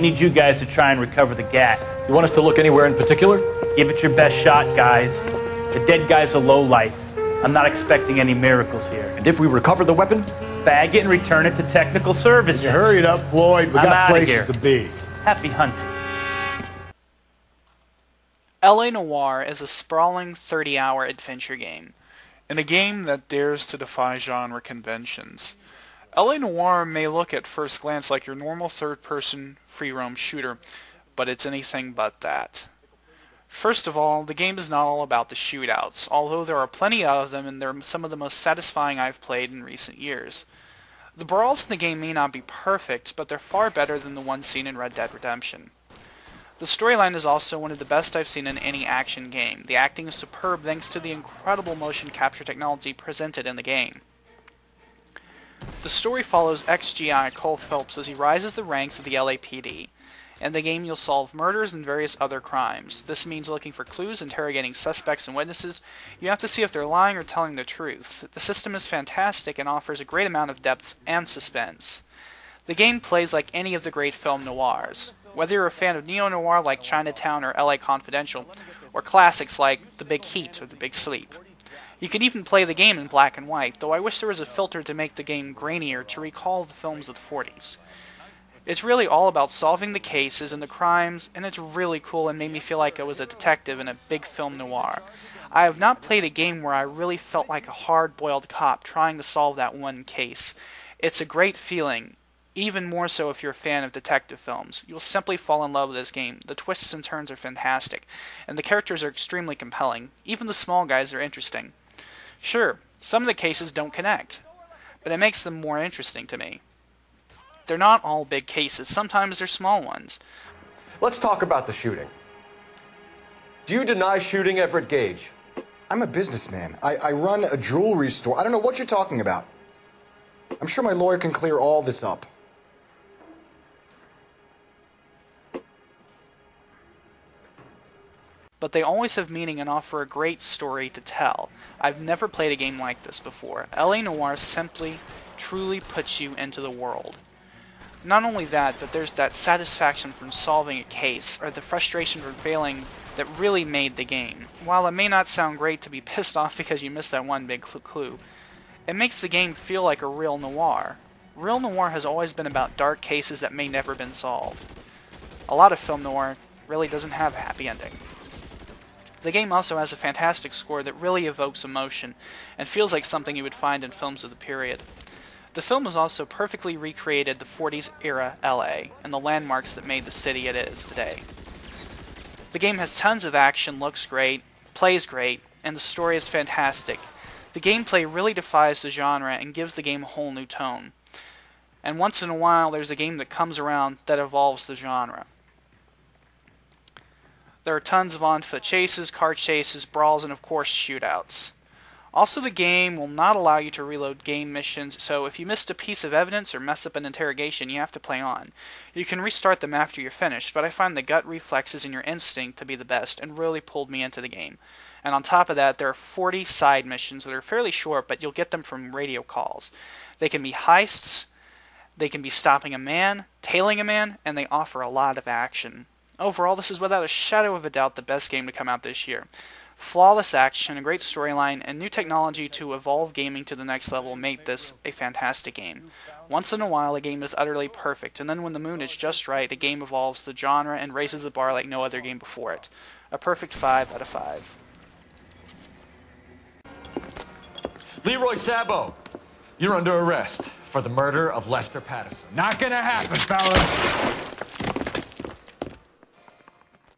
I need you guys to try and recover the gat. You want us to look anywhere in particular? Give it your best shot, guys. The dead guy's a lowlife. I'm not expecting any miracles here. And if we recover the weapon? Bag it and return it to technical services. You hurry it up, Floyd. We got places here. to be. Happy hunting. L.A Noire is a sprawling 30-hour adventure game. In a game that dares to defy genre conventions. L.A Noire may look at first glance like your normal third-person free-roam shooter, but it's anything but that. First of all, the game is not all about the shootouts, although there are plenty of them and they're some of the most satisfying I've played in recent years. The brawls in the game may not be perfect, but they're far better than the ones seen in Red Dead Redemption. The storyline is also one of the best I've seen in any action game. The acting is superb thanks to the incredible motion capture technology presented in the game. The story follows ex-GI Cole Phelps as he rises the ranks of the LAPD. In the game, you'll solve murders and various other crimes. This means looking for clues, interrogating suspects and witnesses. You have to see if they're lying or telling the truth. The system is fantastic and offers a great amount of depth and suspense. The game plays like any of the great film noirs. Whether you're a fan of neo-noir like Chinatown or LA Confidential, or classics like The Big Heat or The Big Sleep. You can even play the game in black and white, though I wish there was a filter to make the game grainier to recall the films of the 40s. It's really all about solving the cases and the crimes, and it's really cool and made me feel like I was a detective in a big film noir. I have not played a game where I really felt like a hard-boiled cop trying to solve that one case. It's a great feeling, even more so if you're a fan of detective films. You'll simply fall in love with this game. The twists and turns are fantastic, and the characters are extremely compelling. Even the small guys are interesting. Sure, some of the cases don't connect, but it makes them more interesting to me. They're not all big cases, sometimes they're small ones. Let's talk about the shooting. Do you deny shooting Everett Gage? I'm a businessman. I run a jewelry store. I don't know what you're talking about. I'm sure my lawyer can clear all this up. But they always have meaning and offer a great story to tell. I've never played a game like this before. L.A Noire simply, truly puts you into the world. Not only that, but there's that satisfaction from solving a case, or the frustration from failing that really made the game. While it may not sound great to be pissed off because you missed that one big clue, it makes the game feel like a real noir. Real noir has always been about dark cases that may never been solved. A lot of film noir really doesn't have a happy ending. The game also has a fantastic score that really evokes emotion, and feels like something you would find in films of the period. The film has also perfectly recreated the 40s era LA, and the landmarks that made the city it is today. The game has tons of action, looks great, plays great, and the story is fantastic. The gameplay really defies the genre and gives the game a whole new tone. And once in a while there's a game that comes around that evolves the genre. There are tons of on-foot chases, car chases, brawls, and of course shootouts. Also, the game will not allow you to reload game missions, so if you missed a piece of evidence or mess up an interrogation, you have to play on. You can restart them after you're finished, but I find the gut reflexes and your instinct to be the best, and really pulled me into the game. And on top of that, there are 40 side missions that are fairly short, but you'll get them from radio calls. They can be heists, they can be stopping a man, tailing a man, and they offer a lot of action. Overall, this is without a shadow of a doubt the best game to come out this year. Flawless action, a great storyline, and new technology to evolve gaming to the next level make this a fantastic game. Once in a while, a game is utterly perfect, and then when the mood is just right, a game evolves the genre and raises the bar like no other game before it. A perfect 5 out of 5. Leroy Sabo, you're under arrest for the murder of Lester Patterson. Not gonna happen, fellas.